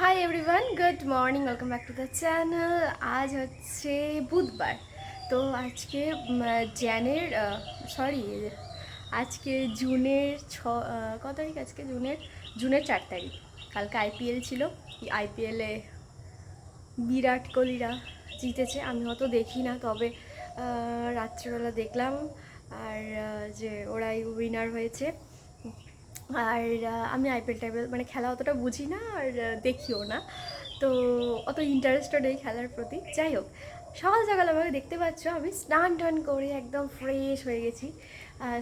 Hi everyone, good morning, welcome back to the channel. আজ হচ্ছে বুধবার। তো আজকে জ্যানের সরি আজকে জুনের কত তারিখ? আজকে জুনের 4 তারিখ। কালকে আইপিএল ছিল। আইপিএলে বিরাট কোহলিরা জিতেছে। আমি অত দেখি না, তবে রাত্রেবেলা দেখলাম। আর যে ওরাই উইনার হয়েছে। আর আমি আইপিএল টাইপের মানে খেলা অতটা বুঝি না, আর দেখিও না। তো অত ইন্টারেস্টেড এই খেলার প্রতি। যাই হোক, সকাল সকাল আমাকে দেখতে পাচ্ছ, আমি স্নান টান করে একদম ফ্রেশ হয়ে গেছি।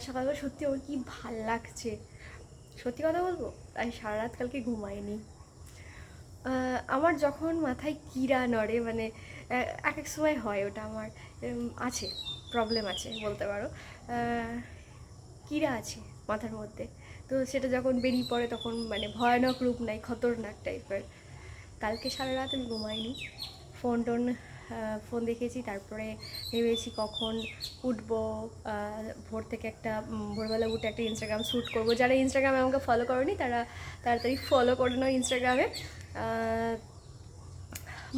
সকালবেলা সত্যি আমার কি ভাল লাগছে। সত্যি কথা বলবো, আমি সারা রাত কালকে ঘুমাইনি। আমার যখন মাথায় কিরা নড়ে, মানে এক এক সময় হয়, ওটা আমার আছে, প্রবলেম আছে বলতে পারো। কিরা আছে মাথার মধ্যে। তো সেটা যখন বেরিয়ে পড়ে তখন মানে ভয়ানক রূপ নেয়, খতরনাক টাইপের। কালকে সারা রাত আমি ঘুমাইনি। ফোন ফোন দেখেছি, তারপরে ভেবেছি কখন উঠবো। ভোর থেকে ভোরবেলা উঠে একটা ইনস্টাগ্রাম শ্যুট করবো। যারা ইনস্টাগ্রামে আমাকে ফলো করেনি তারা তাড়াতাড়ি ফলো করে নাও ইনস্টাগ্রামে।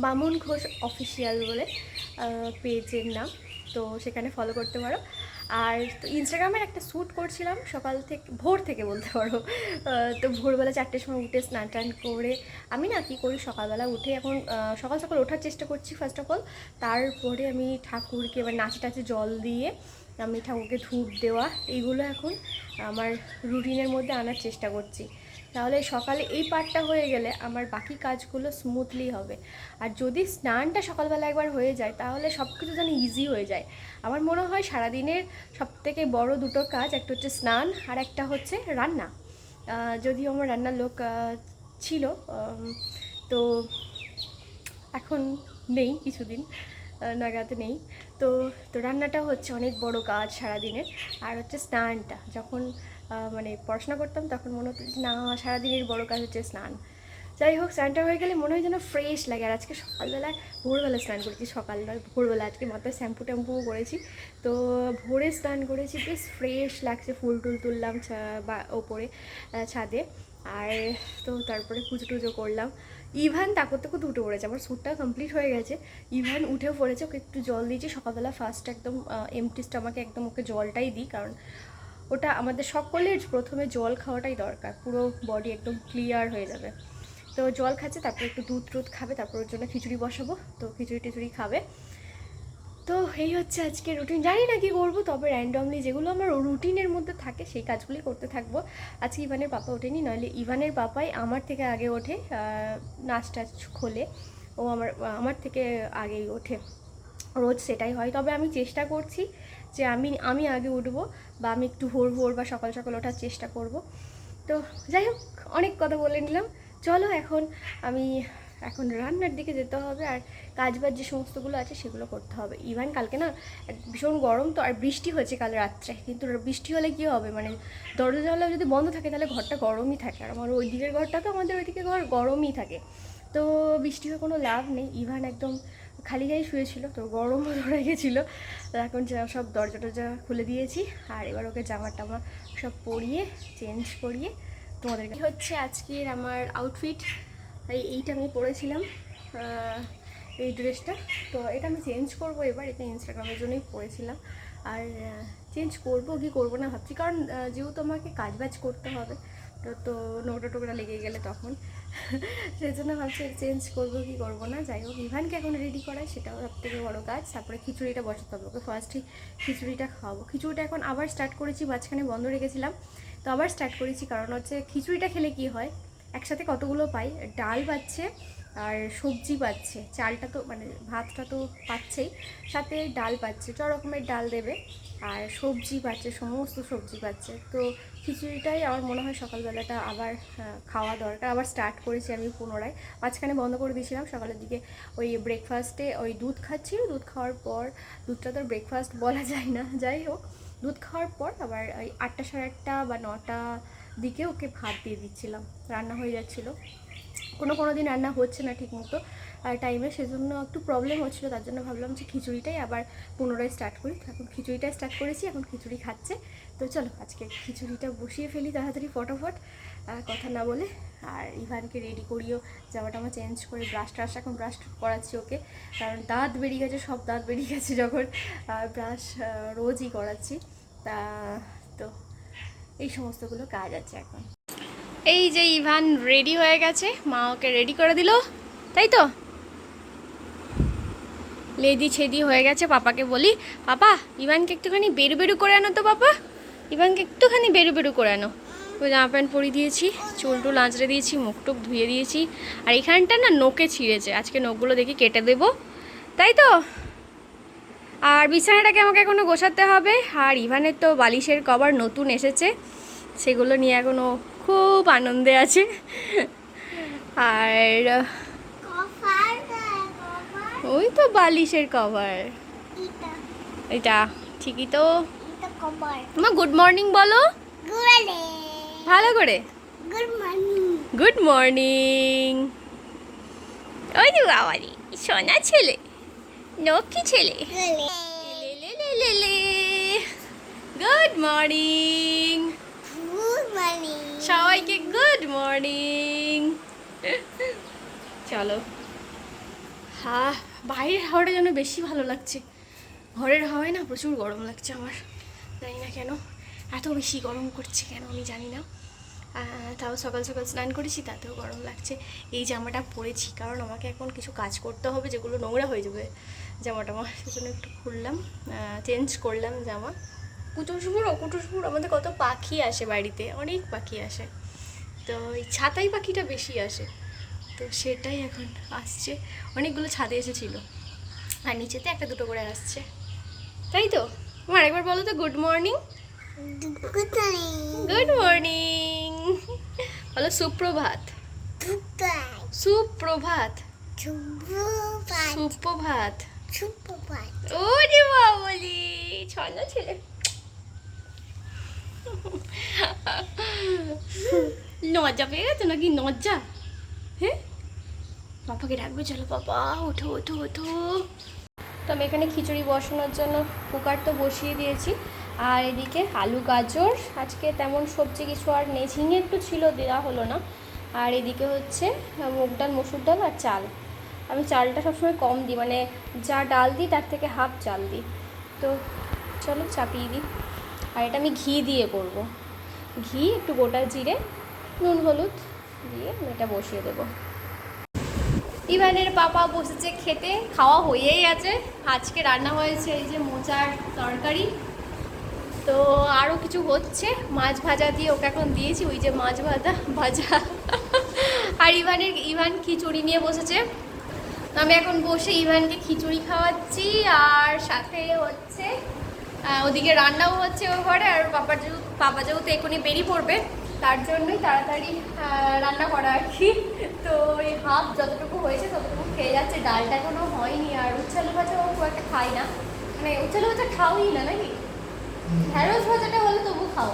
বামুন ঘোষ অফিসিয়াল বলে পেজের নাম, তো সেখানে ফলো করতে পারো। আর তো ইনস্টাগ্রামের একটা শ্যুট করছিলাম সকাল থেকে, ভোর থেকে বলতে পারো। তো ভোরবেলা 4টের সময় উঠে স্নান টান করে আমি না কী করি, সকালবেলা উঠে এখন সকাল সকাল ওঠার চেষ্টা করছি ফার্স্ট অফ অল। তারপরে আমি ঠাকুরকে এবার নাচে টাচে জল দিয়ে আমি ঠাকুরকে ধূপ দেওয়া, এইগুলো এখন আমার রুটিনের মধ্যে আনার চেষ্টা করছি। তাহলে সকালে এই পার্টটা হয়ে গেলে আমার বাকি কাজগুলো স্মুথলি হবে। আর যদি স্নানটা সকালবেলা একবার হয়ে যায় তাহলে সব কিছু যেন ইজি হয়ে যায়। আমার মনে হয় সারাদিনের সবথেকে বড় দুটো কাজ, একটা হচ্ছে স্নান আর একটা হচ্ছে রান্না। যদিও আমার রান্নার লোক ছিল, তো এখন নেই, কিছুদিন নাগাদ নেই। তো তো রান্নাটা হচ্ছে অনেক বড় কাজ সারাদিনের। আর হচ্ছে স্নানটা, যখন মানে পড়াশোনা করতাম তখন মনে হতো না, সারাদিনের বড় কাজ হচ্ছে স্নান। যাই হোক, স্নানটা হয়ে গেলে মনে হয় যেন ফ্রেশ লাগে। আর আজকে সকালবেলায় ভোরবেলা স্নান করেছি, সকাল নয় ভোরবেলা, আজকে মাথায় শ্যাম্পু ট্যাম্পুও করেছি। তো ভোরে স্নান করেছি, বেশ ফ্রেশ লাগছে। ফুল টুল তুললাম বা ওপরে ছাদে। আর তো তারপরে পুজো টুজো করলাম। ইভান তাকর থেকে উঠে পড়েছে, আমার শ্যুটটা কমপ্লিট হয়ে গেছে। ইভান উঠেও পড়েছে, ওকে একটু জল দিয়েছি সকালবেলা। ফার্স্ট একদম এমটি স্টমাকে একদম ওকে জলটাই দিই, কারণ ওটা আমাদের সকলের প্রথমে জল খাওয়াটাই দরকার, পুরো বডি একদম ক্লিয়ার হয়ে যাবে। তো জল খাচ্ছে, তারপর একটু দুধ টুধ খাবে, তারপর ওর জন্য খিচুড়ি বসাবো, তো খিচুড়ি টিচুড়ি খাবে। তো এই হচ্ছে আজকে রুটিন। জানি না কি করবো, তবে র্যান্ডমলি যেগুলো আমার রুটিনের মধ্যে থাকে সেই কাজগুলি করতে থাকবো। আজকে ইভানের পাপা ওঠেনি, নইলে ইভানের পাপাই আমার থেকে আগে ওঠে, নাচ টাচ খোলে। ও আমার থেকে আগেই ওঠে, রোজ সেটাই হয়। তবে আমি চেষ্টা করছি যে আমি আগে উঠবো, বা আমি একটু ভোর ভোর বা সকাল সকাল ওঠার চেষ্টা করব। তো যাই হোক, অনেক কথা বলে নিলাম। চলো আমি এখন রান্নার দিকে যেতে হবে, আর কাজবাজ যে সমস্তগুলো আছে সেগুলো করতে হবে। ইভেন কালকে না ভীষণ গরম, তো আর বৃষ্টি হয়েছে কাল রাত্রে। কিন্তু বৃষ্টি হলে কী হবে, মানে দরজা জানলা যদি বন্ধ থাকে তাহলে ঘরটা গরমই থাকে। আর আমার ওই দিকের ঘরটা তো আমাদের ওইদিকে ঘর গরমই থাকে। তো বৃষ্টি হয়ে কোনো লাভ নেই। ইভান একদম খালি গায়ে শুয়েছিল, তো গরমও ধরে গেছিলো। এখন সব দরজা টরজা খুলে দিয়েছি, আর এবার ওকে জামা টামা সব পরিয়ে চেঞ্জ করিয়ে তোমাদের হচ্ছে আজকের আমার আউটফিট। এইটা আমি পরেছিলাম, এই ড্রেসটা। তো এটা আমি চেঞ্জ করবো এবার, এটা ইনস্টাগ্রামের জন্যই পরেছিলাম। আর চেঞ্জ করবো কি করবো না ভাবছি, কারণ যেহেতু আমাকে কাজবাজ করতে হবে, তো নোংরা টোকরা লেগে গেলে তখন সেই জন্য ভাবছি চেঞ্জ করবো কি করবো না। যাই হোক, ইভানকে এখন রেডি করাই, সেটাও সব থেকে বড়ো কাজ। তারপরে খিচুড়িটা বসাতে হবে, ওকে ফার্স্টই খিচুড়িটা খাওয়াবো। খিচুড়িটা এখন আবার স্টার্ট করেছি, মাঝখানে বন্ধ রেখেছিলাম, তো আবার স্টার্ট করেছি। কারণ হচ্ছে খিচুড়িটা খেলে কি হয়, একসাথে কতগুলো পাই, ডাল পাচ্ছে আর সবজি পাচ্ছে, চালটা তো মানে ভাতটা তো পাচ্ছেই, সাথে ডাল পাচ্ছে, চ রকমের ডাল দেবে, আর সবজি পাচ্ছে, সমস্ত সবজি পাচ্ছে। তো খিচুড়িটাই আমার মনে হয় সকালবেলাটা আবার খাওয়া দরকার। আবার স্টার্ট করেছি আমি পুনরায়, মাঝখানে বন্ধ করে দিয়েছিলাম সকালের দিকে। ওই ব্রেকফাস্টে ওই দুধ খাচ্ছি, দুধ খাওয়ার পর, দুধটা তো ব্রেকফাস্ট বলা যায় না, যাই হোক, দুধ খাওয়ার পর আবার ওই 8টা সাড়ে 8টা বা 9টা দিকে ওকে ভাত দিয়ে দিচ্ছিলাম, রান্না হয়ে যাচ্ছিলো। কোনো দিন রান্না হচ্ছে না ঠিক মতো টাইমে, সেজন্য একটু প্রবলেম হচ্ছিলো। তার জন্য ভাবলাম যে খিচুড়িটাই আবার পুনরায় স্টার্ট করি। এখন খিচুড়িটাই স্টার্ট করেছি, এখন খিচুড়ি খাচ্ছে। তো চলো আজকে খিচুড়িটা বসিয়ে ফেলি তাড়াতাড়ি ফটাফট, কথা না বলে। আর ইভানকে রেডি করিও, জামাটা আমার চেঞ্জ করে ব্রাশ এখন ব্রাশ করাচ্ছি ওকে, কারণ দাঁত বেরিয়ে গেছে, সব দাঁত বেরিয়ে গেছে যখন ব্রাশ রোজই করাচ্ছি। তা তো এই সমস্তগুলো কাজ আছে এখন। এই যে ইভান রেডি হয়ে গেছে, মা ওকে রেডি করে দিল, তাই তো লেদি ছেদি হয়ে গেছে। পাপাকে বলি, পাপা ইভানকে একটুখানি বেরু বেরু করে আনো তো, পাপা ইভানকে একটুখানি বেরু বেরু করে আনো। ওই জামা প্যান্ট পরিয়ে দিয়েছি, চুল টুল আঁচড়ে দিয়েছি, মুখ টুক ধুয়ে দিয়েছি। আর এখানটা না নোকে ছিঁড়েছে, আজকে নখগুলো দেখি কেটে দেবো, তাই তো। আর বিছানাটাকে আমাকে এখনও গোছাতে হবে। আর ইভানের তো বালিশের কভার নতুন এসেছে, সেগুলো নিয়ে এখনও খুব আনন্দে আছে। আর ওই তো বালিশের কভার, এটা ঠিকই তো। তোমার গুড মর্নিং বলো ভালো করে, গুড মর্নিং। ওই যে বাবারি সোনা ছেলে, লক্ষ্মী ছেলে। গুড মর্নিং সবাইকে, গুড মর্নিং। চলো, হ্যাঁ বাইরের হাওয়াটা যেন বেশি ভালো লাগছে, ঘরের হাওয়ায় না প্রচুর গরম লাগছে আমার, জানি না কেন এত বেশি গরম করছে, কেন আমি জানি না। তাও সকাল সকাল স্নান করেছি, তাতেও গরম লাগছে। এই জামাটা পরেছি কারণ আমাকে এখন কিছু কাজ করতে হবে, যেগুলো নোংরা হয়ে যাবে জামাটা আমার, সেজন্য একটু খুললাম, চেঞ্জ করলাম জামা। কুটুসপুর আমাদের কত পাখি আসে বাড়িতে, অনেক পাখি আসে, তো এই ছাতাই পাখিটা বেশি আসে, তো সেটাই এখন আসছে। অনেকগুলো ছাদে এসেছিলো, আর নিচেতে একটা দুটো করে আসছে, তাই তো। আমার একবার বলো তো গুড মর্নিং। গুড মর্নিং বলো। সুপ্রভাত, সুপ্রভাত, সুপ্রভাত, ও রে বাবলি ছন্না ছেলে। লজ্জা পেয়ে গেছো নাকি? লজ্জা, হ্যাঁ পাপাকে ডাকবে, চলো পাপা ওঠো ওঠো ওঠো। তো আমি এখানে খিচুড়ি বসানোর জন্য কুকার তো বসিয়ে দিয়েছি। আর এদিকে আলু গাজর, আজকে তেমন সবজি কিছু আর নেই, ঝিঙে একটু ছিল, দেওয়া হলো না। আর এদিকে হচ্ছে মুগ ডাল, মসুর ডাল আর চাল। আমি চালটা সবসময় কম দিই, মানে যা ডাল দিই তার থেকে হাফ চাল দিই। তো চলো চাপিয়ে দিই। আর এটা আমি ঘি দিয়ে করব, ঘি একটু গোটা জিরে নুন হলুদ দিয়ে আমি এটা বসিয়ে দেবো। ইভানের পাপা বসেছে খেতে, খাওয়া হয়েই আছে। আজকে রান্না হয়েছে এই যে মোচার তরকারি, তো আরও কিছু হচ্ছে, মাছ ভাজা দিয়ে ওকে এখন দিয়েছি, ওই যে মাছ ভাজা। আর ইভান খিচুড়ি নিয়ে বসেছে, আমি এখন বসে ইভানকে খিচুড়ি খাওয়াচ্ছি। আর সাথে হচ্ছে ওদিকে রান্নাও হচ্ছে ও ঘরে। আর পাপা যেহেতু এখনই বেরিয়ে পড়বে, তার জন্যই তাড়াতাড়ি রান্না করা আর কি। তো এই হাফ যতটুকু হয়েছে ততটুকু খেয়ে যাচ্ছে, ডালটা এখনও হয়নি। আর উচ্ছে আলু ভাজা ও খুব একটা খাই না, মানে উচ্ছে আলু ভাজা খাওই না নাকি, ঢেঁড়স ভাজাটা হলে তবু খাও।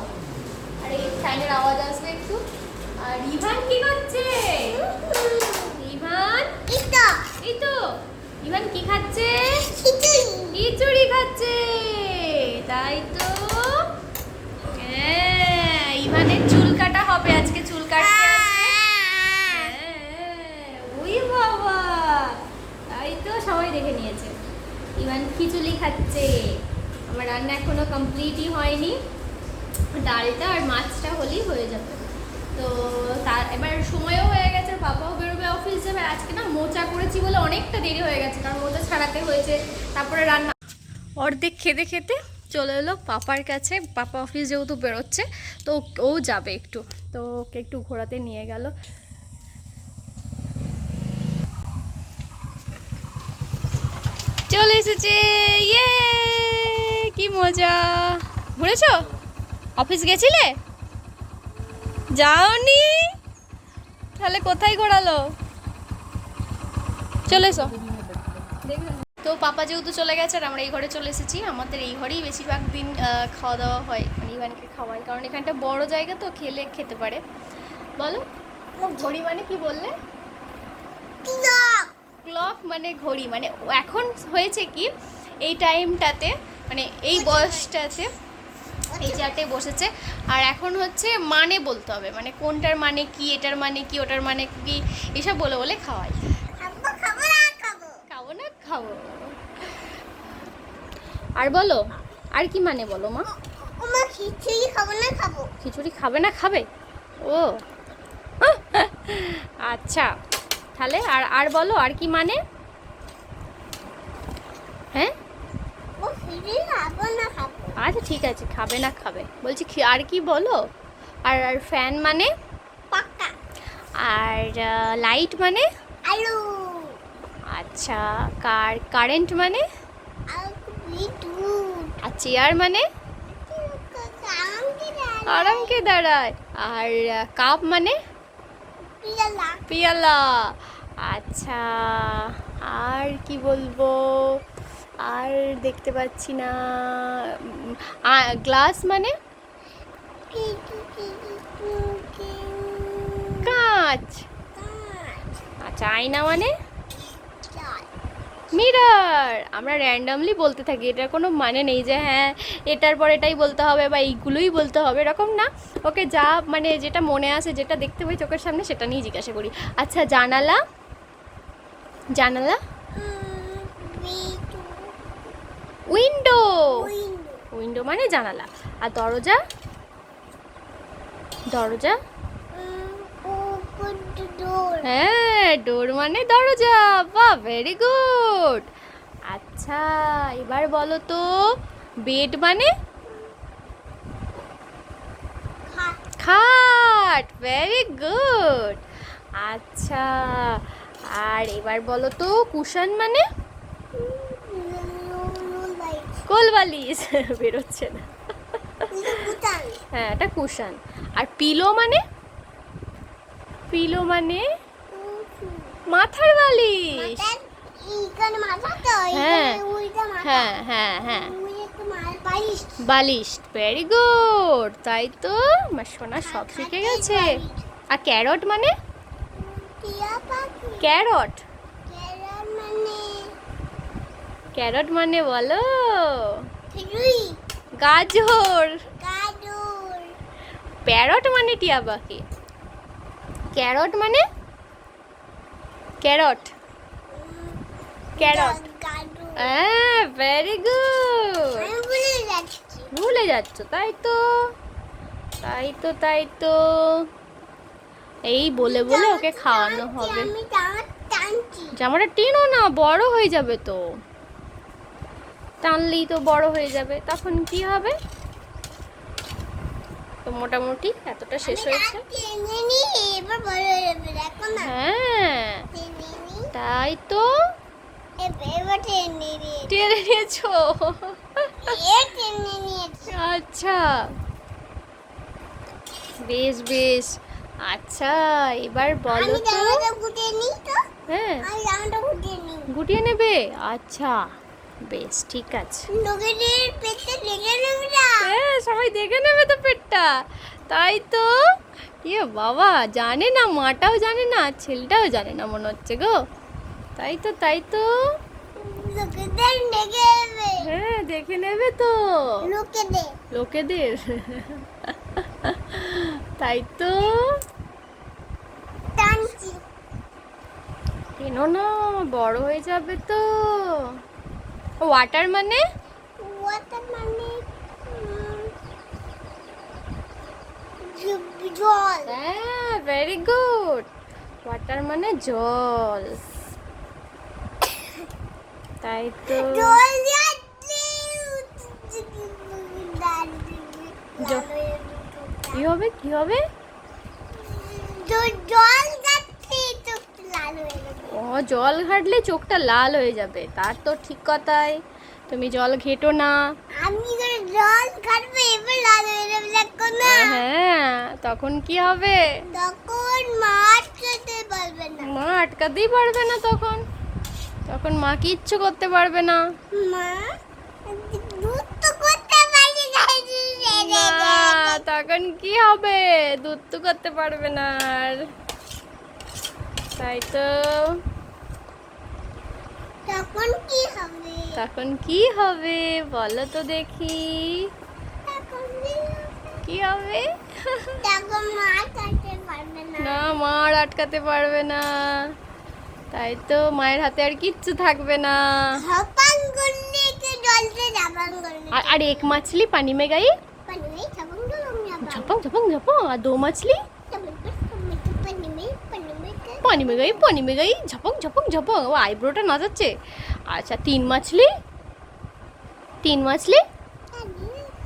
আর এই ফ্যানের আওয়াজ আসবে একটু। আর ইভান কি করছে? ইভান এই তো ইভান কি খাচ্ছে? খিচুড়ি খাচ্ছে, তাই তো। হ্যাঁ ইভানের চুল কাটা হবে আজকে, চুল কাটতে আসবে। ওই বাবা, তাই তো সবাই দেখে নিয়েছে। ইভান খিচুড়ি খাচ্ছে। আমার রান্না এখনো কমপ্লিটই হয়নি, ডালটা আর মাছটা হলেই হয়ে যাবে। তো তার এবার সময়ও হয়ে গেছে, পাপাও বেরোবে, অফিস যাবে। আজকে না মোচা করেছি বলে অনেকটা দেরি হয়ে গেছে, কারণ মোচা ছাড়াতে হয়েছে, তারপরে রান্না। অর্ধেক খেতে খেতে চলে এলো পাপার কাছে, পাপা অফিস যেহেতু বেরোচ্ছে তো ও যাবে একটু, তো ওকে একটু ঘোরাতে নিয়ে গেল। চলে এসেছে, ইয়ে কি মজা। ঘুরেছো? অফিস গেছিলে? যাওনি? তাহলে কোথায় ঘোরালো? চলে এসো। তো পাপা যেহেতু চলে গেছে আর আমরা এই ঘরে চলে এসেছি। আমাদের এই ঘরেই বেশিরভাগ দিন খাওয়া দাওয়া হয়, মানে ইভানকে খাওয়াই, কারণ এখানটা বড় জায়গা তো, খেতে পারে। বলো ঘড়ি মানে কি বললে? ক্লক মানে ঘড়ি, মানে এখন হয়েছে কি এই টাইমটাতে, মানে এই বয়সটাতে এই চেয়ারটাই বসেছে। আর এখন হচ্ছে মানে বলতে হবে, মানে কোনটার মানে কি, এটার মানে কি, ওটার মানে কি, এসব বলে বলে খাওয়াই। খাবো না খাবো। আর বলো, আর কি মানে বলো মা? খিচুড়ি খাবো না খাবো। খিচুড়ি খাবে না খাবে? ও আচ্ছা, তাহলে আর আর বলো, আর কি মানে? হ্যাঁ আচ্ছা ঠিক আছে, খাবে না খাবে বলছি। আর কি বলো? আর আর ফ্যান মানে? পাকা। আর লাইট মানে? আলু। আচ্ছা, কারেন্ট মানে? আর চেয়ার মানে? আরামকে দাঁড়ায়। আর কাপ মানে? পিয়ালা। আচ্ছা, আর কি বলবো? আর দেখতে পাচ্ছি না। গ্লাস মানে? কাঁচ। আচ্ছা, আয়না মানে? মিরর। আমরা র্যান্ডামলি বলতে থাকি, এটার কোনো মানে নেই যে হ্যাঁ এটার পর এটাই বলতে হবে বা এইগুলোই বলতে হবে, এরকম না। ওকে যা মানে যেটা মনে আসে, যেটা দেখতে পাই চোখের সামনে, সেটা নিয়ে জিজ্ঞাসা করি। আচ্ছা, জানালা? জানালা উইন্ডো। উইন্ডো মানে জানালা। আর দরজা? দরজা হ্যাঁ, ডোর মানে দরজা। বাহ, ভেরি গুড। আচ্ছা, এবার বলো তো, বেড মানে? খাট। Very good. আচ্ছা, আর এবার বলো তো, কুশন মানে? কোলবালিশ। বেরোচ্ছে না। হ্যাঁ, এটা কুশন। আর পিলো মানে? পিলো মানে মাথার বালিশ। হ্যাঁ হ্যাঁ হ্যাঁ হ্যাঁ, বালিশ। Very good. তাই তো, আমার সোনা সব শিখে গেছে। আর ক্যারট মানে? ক্যারট। ক্যারট মানে বলো? গাজর। প্যারট মানে টিয়া পাখি। ক্যারট মানে? ক্যারট। ক্যারট। হ্যাঁ, ভেরি গুড। ভুলে যাচ্ছ, তাই তো, তাই তো, তাই তো। এই বলে বলে ওকে খাওয়ানো হবে। জামাটা টেনো না, বড় হয়ে যাবে তো। টানলেই তো বড় হয়ে যাবে, তখন কি হবে? তো মোটামুটি এতটা শেষ হয়েছে। হ্যাঁ, তাই তো। টেনে নিয়েছো? আচ্ছা, বেশ বেশ। আচ্ছা, এবার বলো তো। হ্যাঁ, গুটিয়ে নেবে। আচ্ছা, বেশ ঠিক আছে। হ্যাঁ, সবাই দেখে নেবে তো পেটটা, তাই তো। ইয়ে বাবা, জানে না, মাটাও জানে না, ছেলেটাও জানে না মনে হচ্ছে গো। তাই তো, তাই তো। হ্যাঁ, দেখে নেবে তো লোকেদের। তাই তো। কেন না, বড় হয়ে যাবে তো। ওয়াটার মানে? জল। হ্যাঁ, ভেরি গুড। ওয়াটার মানে জল, তাই তো। কি হবে, কি হবে? ও, জল ঘাটলে চোখটা লাল হয়ে যাবে, তার তো ঠিক কথাই। তুমি জল ঘেটো না। আমি জল ঘাটবো, এবার লাল হয়ে যাবে, দেখো না। হ্যাঁ, তখন কি হবে? তখন মা আটকাতে পারবে না। মা আটকাতেই পারবে না তখন। তখন মা কিচ্ছু করতে পারবে না। মা দুধ তো করতে পারি না। তখন কি হবে? দুধ তো করতে পারবে না আর। তাই তো। তখন কি হবে? তখন কি হবে বলো তো দেখি। তখন কি হবে? দেখো মা কাটতে পারবে না। না, মা আর আটকাতে পারবে না। তাই তো, মায়ের হাতে আর কিচ্ছু থাকবে না। ঝপাং করলে কি জলতে ঝপাং করলে আর এক মাছলি পানি মে গাই, পানি में ঝপাং করলে ঝপং ঝপং ঝপং। আর দো মাছলি पानी में পানি মে গাই ঝপং ঝপং ঝপং। ও আইব্রোটা নাচাচ্ছে। আচ্ছা, তিন মাছলি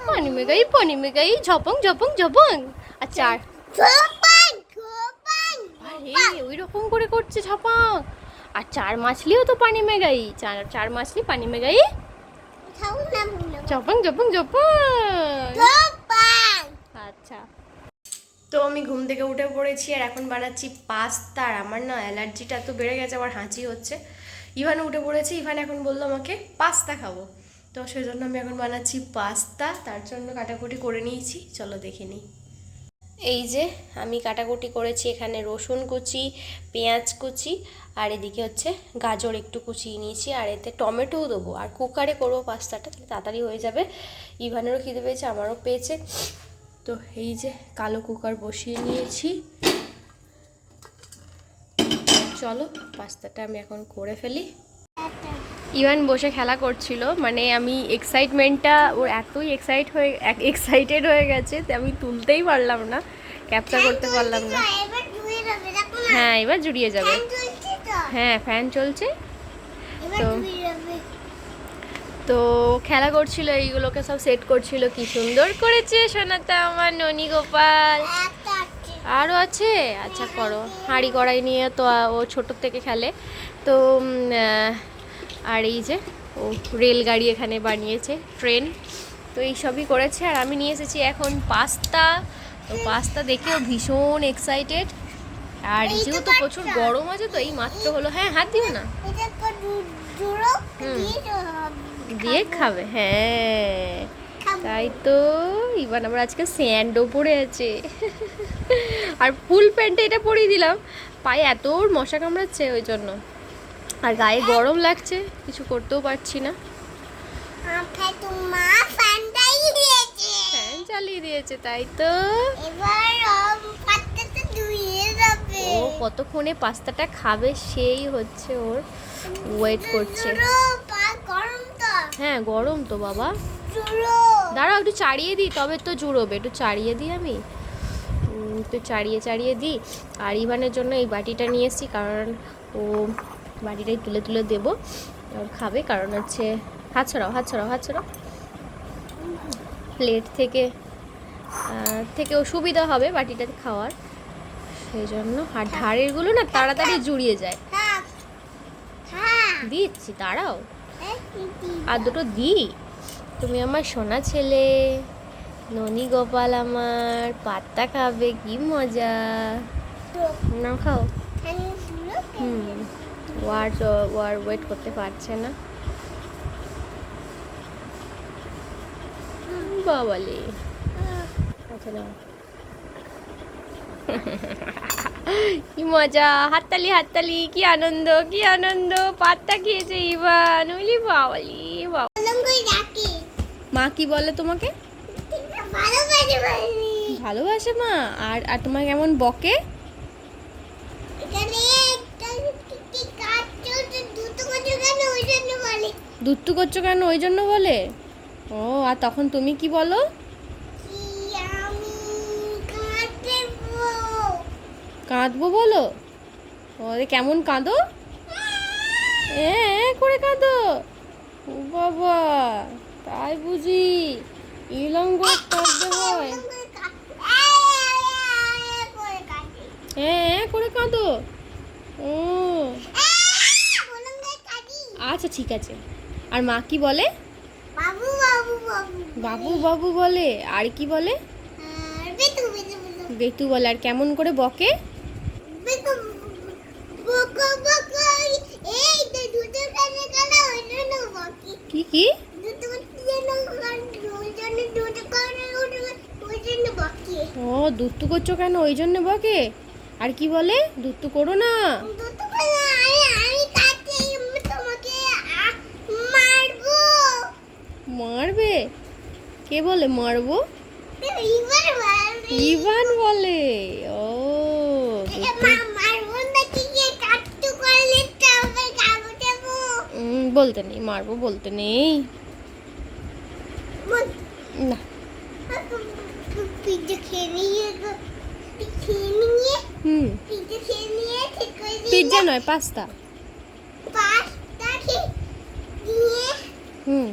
পানি মে গাই ঝপং ঝপং ঝপং। আচ্ছা, ঝপাং ঝপাং আরে ওই রকম করে করছে ঝপং। আর চার মাছলিও তো পানি মে গাই, চার মাছলি পানি মে গাই খাও না ভুলো ঝপং ঝপং ঝপং। ঝপাং আচ্ছা, তো আমি ঘুম থেকে উঠে পড়েছি আর এখন বানাচ্ছি পাস্তা। আর আমার না অ্যালার্জিটা তো বেড়ে গেছে, আমার হাঁচি হচ্ছে। ইভান উঠে পড়েছে, ইভান এখন বললো আমাকে পাস্তা খাবো, তো সেই জন্য আমি এখন বানাচ্ছি পাস্তা। তার জন্য কাটাকুটি করে নিয়েছি, চলো দেখে নিই। এই যে আমি কাটাকুটি করেছি, এখানে রসুন কুচি, পেঁয়াজ কুচি, আর এদিকে হচ্ছে গাজর একটু কুচিয়ে নিয়েছি, আর এতে টমেটোও দেবো। আর কুকারে করবো পাস্তাটা, তাহলে তাড়াতাড়ি হয়ে যাবে। ইভানেরও খিদে পেয়েছে, আমারও পেয়েছে। তো এই যে কালো কুকার বসিয়ে নিয়েছি, চলো পাস্তাটা আমি এখন করে ফেলি। ইভান বসে খেলা করছিল, মানে আমি এক্সাইটমেন্টটা ওর এতই এক্সাইটেড হয়ে গেছে, তো আমি তুলতেই পারলাম না, ক্যাপচার করতে পারলাম না। এবার ধুয়ে যাবে দেখো না হ্যাঁ, এবার জুড়িয়ে যাবে। ফ্যান চলছে তো হ্যাঁ, ফ্যান চলছে। এবার তো ধুয়ে যাবে তো খেলা করছিল, এইগুলোকে সব সেট করছিল। কি সুন্দর করেছে সোনাটা আমার ননি গোপাল। একটা আছে আরও আছে? আচ্ছা করো। হাঁড়ি কড়াই নিয়ে তো ও ছোটোর থেকে খেলে। তো আর এই যে ও রেলগাড়ি এখানে বানিয়েছে, ট্রেন। তো এই সবই করেছে। আর আমি নিয়ে এসেছি এখন পাস্তা। তো পাস্তা দেখেও ভীষণ এক্সাইটেড। আর যেহেতু প্রচুর গরম আছে, তো এই মাত্র হলো। হ্যাঁ, হাত দিও না। এটা তো জুড়ো দিয়ে খাবে, হ্যাঁ। তাই তো ইভান আবার আজকে স্যান্ডও পরে আছে। আর ফুল প্যান্টে এটা পরিয়ে দিলাম, পায়ে এত মশা কামড়াচ্ছে ওই জন্য। আর গায়ে গরম লাগছে, কিছু করতেও পারছি না। ফ্যান চালিয়ে দিয়েছে, তাই তো। এবার পাত্তাটা ধুয়ে যাবে ও কতক্ষণে পাস্তাটা খাবে সেই হচ্ছে ওর ওয়েট করছে। গরম তো হ্যাঁ, গরম তো বাবা। জুড়ো দাঁড়াও, একটু চাড়িয়ে দিই, তবে তো জুড়োবে। একটু চাড়িয়ে দিই আমি, একটু চাড়িয়ে দিই। আর ইভানের জন্য এই বাটিটা নিয়ে এসেছি, কারণ ও বাটিটাই তুলে দেবো, ওর খাবে। কারণ হচ্ছে হাত ছড়াও। প্লেট থেকে ও সুবিধা হবে বাটিটাতে খাওয়ার, সেই জন্য। আর ধারেরগুলো না তাড়াতাড়ি জুড়িয়ে যায়। দিচ্ছি, দাঁড়াও। আর দুটো দিই। তুমি আমার সোনা ছেলে ননি গোপাল, আমার পাত্তা খাবে, কি মজা। নাও, খাও। ওয়ার ওয়েট করতে পারছে না বাবালে। আচ্ছা নাও। কি মজা, হাততালি, কি আনন্দ। পাত্তা খেয়েছে ইভান, ওইলি বাবালি বাবা। মা কি বলে তোমাকে? ভালোবাসে মা। আর তোমাকে কেমন বকে? দুত্তু করছো কেন ওই জন্য বলে? ও, আর তখন তুমি কি বলো? কাঁদবো বলো? ও, কেমন কাঁদো? করে কাঁদো? ও বাবা, তাই বুঝি? ইলং করে কাঁদতে হয়? করে কাঁদো? ও আচ্ছা, ঠিক আছে। আর মা কি বলে? বাবু বলে। আর কি বলে? বেতু বলে। আর কেমন করে বকে? কি? ও, দুত্তু করছো কেন ওই জন্য বকে। আর কি বলে? দুত্তু করো না। মারবে? কে বলে মারবো? ইভান বলে। ও মারবো না কি কাট্টু করলে তবে খাবো দেবো বলতে নেই, মারবো বলতে নেই না। পিজ্জা খেয়ে নিয়ে হুম, পিজ্জা খেয়ে নিয়ে ঠিক করে পিৎজা নয়, পাস্তা। পাস্তা খেয়ে দিয়ে হুম